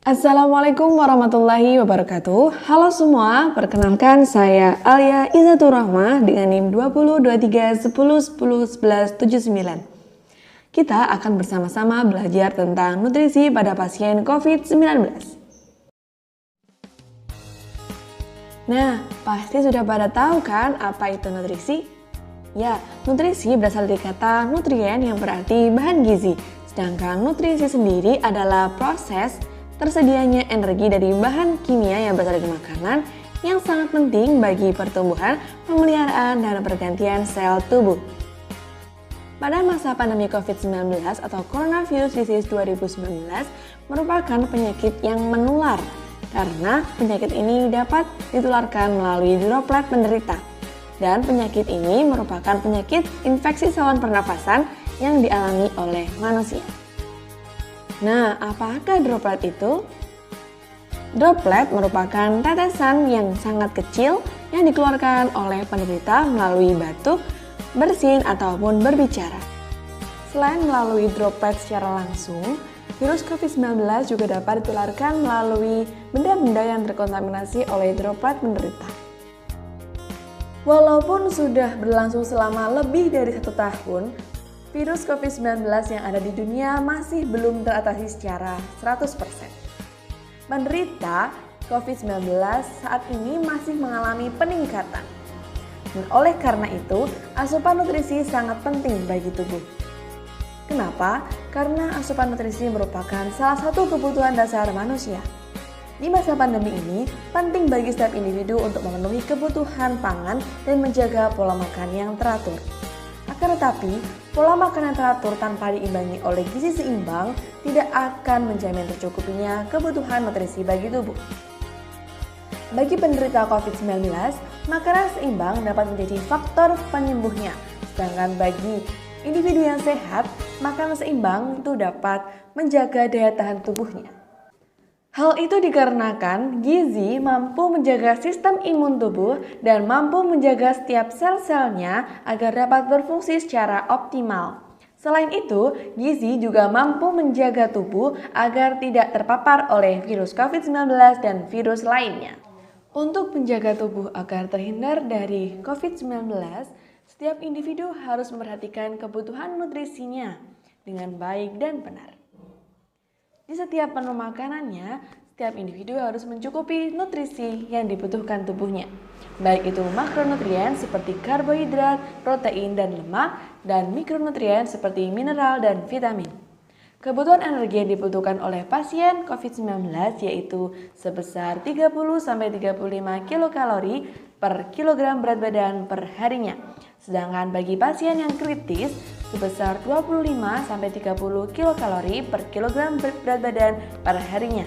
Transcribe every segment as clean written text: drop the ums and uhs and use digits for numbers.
Assalamualaikum warahmatullahi wabarakatuh. Halo semua, perkenalkan saya Alia Izzatur Rahmah dengan NIM 202310101179. Kita akan bersama-sama belajar tentang nutrisi pada pasien COVID-19. Nah, pasti sudah pada tahu kan apa itu nutrisi? Ya, nutrisi berasal dari kata nutrien yang berarti bahan gizi. Sedangkan nutrisi sendiri adalah proses tersedianya energi dari bahan kimia yang berasal dari makanan yang sangat penting bagi pertumbuhan, pemeliharaan, dan pergantian sel tubuh. Pada masa pandemi COVID-19 atau Coronavirus Disease 2019 merupakan penyakit yang menular karena penyakit ini dapat ditularkan melalui droplet penderita. Dan penyakit ini merupakan penyakit infeksi saluran pernafasan yang dialami oleh manusia. Nah, apakah droplet itu? Droplet merupakan tetesan yang sangat kecil yang dikeluarkan oleh penderita melalui batuk, bersin, ataupun berbicara. Selain melalui droplet secara langsung, virus COVID-19 juga dapat ditularkan melalui benda-benda yang terkontaminasi oleh droplet penderita. Walaupun sudah berlangsung selama lebih dari 1 tahun, virus COVID-19 yang ada di dunia masih belum teratasi secara 100%. Penderita COVID-19 saat ini masih mengalami peningkatan. Dan oleh karena itu, asupan nutrisi sangat penting bagi tubuh. Kenapa? Karena asupan nutrisi merupakan salah satu kebutuhan dasar manusia. Di masa pandemi ini, penting bagi setiap individu untuk memenuhi kebutuhan pangan dan menjaga pola makan yang teratur. Akan tetapi, pola makan yang teratur tanpa diimbangi oleh gizi seimbang tidak akan menjamin tercukupinya kebutuhan nutrisi bagi tubuh. Bagi penderita COVID-19, makanan seimbang dapat menjadi faktor penyembuhnya. Sedangkan bagi individu yang sehat, makanan seimbang itu dapat menjaga daya tahan tubuhnya. Hal itu dikarenakan gizi mampu menjaga sistem imun tubuh dan mampu menjaga setiap sel-selnya agar dapat berfungsi secara optimal. Selain itu, gizi juga mampu menjaga tubuh agar tidak terpapar oleh virus COVID-19 dan virus lainnya. Untuk menjaga tubuh agar terhindar dari COVID-19, setiap individu harus memperhatikan kebutuhan nutrisinya dengan baik dan benar. Di setiap menu makanannya, setiap individu harus mencukupi nutrisi yang dibutuhkan tubuhnya, baik itu makronutrien seperti karbohidrat, protein, dan lemak, dan mikronutrien seperti mineral dan vitamin. Kebutuhan energi yang dibutuhkan oleh pasien COVID-19 yaitu sebesar 30-35 kilokalori per kilogram berat badan per harinya. Sedangkan bagi pasien yang kritis sebesar 25-30 kilokalori per kilogram berat badan per harinya.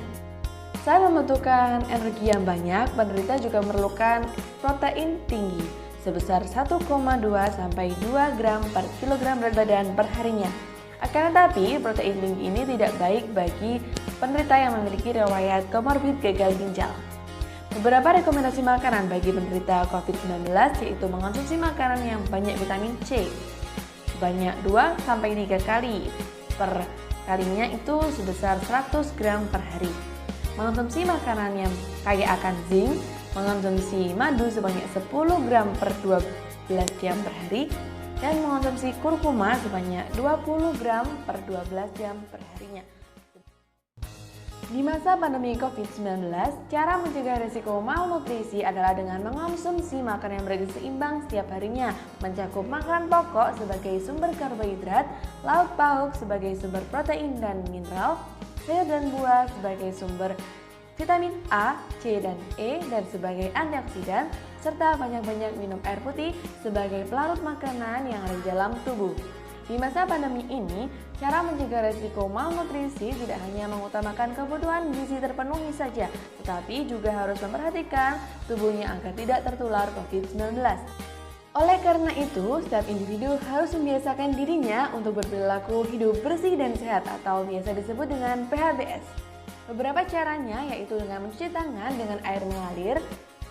Saat membutuhkan energi yang banyak, penderita juga memerlukan protein tinggi sebesar 1,2-2 gram per kilogram berat badan per harinya. Akan tetapi, protein tinggi ini tidak baik bagi penderita yang memiliki riwayat komorbid gagal ginjal. Beberapa rekomendasi makanan bagi penderita COVID-19 yaitu mengonsumsi makanan yang banyak vitamin C sebanyak 2-3 kali per kalinya itu sebesar 100 gram per hari. Mengonsumsi makanan yang kaya akan zinc, mengonsumsi madu sebanyak 10 gram per 12 jam per hari, dan mengonsumsi kurkuma sebanyak 20 gram per 12 jam per harinya. Di masa pandemi COVID-19, cara mencegah risiko malnutrisi adalah dengan mengonsumsi makanan yang bergizi seimbang setiap harinya, mencakup makanan pokok sebagai sumber karbohidrat, lauk pauk sebagai sumber protein dan mineral, sayur dan buah sebagai sumber vitamin A, C, dan E, dan sebagai antioksidan, serta banyak-banyak minum air putih sebagai pelarut makanan yang ada di dalam tubuh. Di masa pandemi ini, cara mencegah risiko malnutrisi tidak hanya mengutamakan kebutuhan gizi terpenuhi saja, tetapi juga harus memperhatikan tubuhnya agar tidak tertular COVID-19. Oleh karena itu, setiap individu harus membiasakan dirinya untuk berperilaku hidup bersih dan sehat atau biasa disebut dengan PHBS. Beberapa caranya yaitu dengan mencuci tangan dengan air mengalir,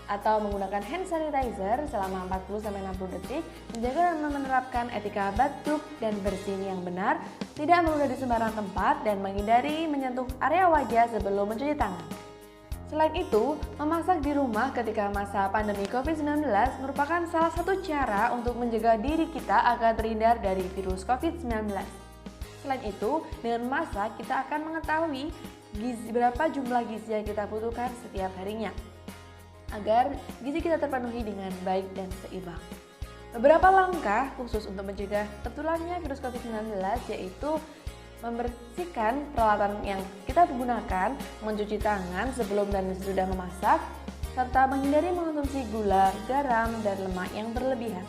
atau menggunakan hand sanitizer selama 40-60 detik, menjaga dan menerapkan etika batuk dan bersin yang benar, tidak meludah di sembarang tempat, dan menghindari menyentuh area wajah sebelum mencuci tangan. Selain itu, memasak di rumah ketika masa pandemi COVID-19 merupakan salah satu cara untuk menjaga diri kita agar terhindar dari virus COVID-19. Selain itu, dengan memasak kita akan mengetahui berapa jumlah gizi yang kita butuhkan setiap harinya, agar gizi kita terpenuhi dengan baik dan seimbang. Beberapa langkah khusus untuk mencegah tertularnya virus COVID-19 yaitu membersihkan peralatan yang kita gunakan, mencuci tangan sebelum dan sesudah memasak, serta menghindari mengonsumsi gula, garam, dan lemak yang berlebihan.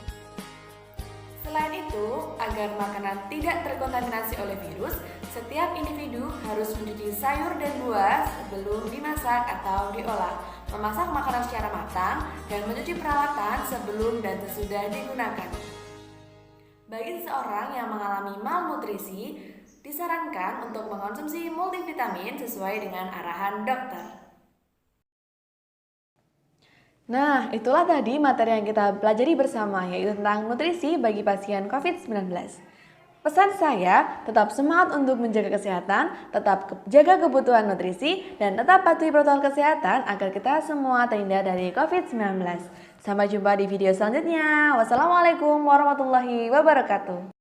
Selain itu, agar makanan tidak terkontaminasi oleh virus, setiap individu harus mencuci sayur dan buah sebelum dimasak atau diolah, memasak makanan secara matang, dan mencuci peralatan sebelum dan sesudah digunakan. Bagi seseorang yang mengalami malnutrisi, disarankan untuk mengonsumsi multivitamin sesuai dengan arahan dokter. Nah, itulah tadi materi yang kita pelajari bersama, yaitu tentang nutrisi bagi pasien COVID-19. Pesan saya, tetap semangat untuk menjaga kesehatan, tetap jaga kebutuhan nutrisi, dan tetap patuhi protokol kesehatan agar kita semua terhindar dari COVID-19. Sampai jumpa di video selanjutnya. Wassalamualaikum warahmatullahi wabarakatuh.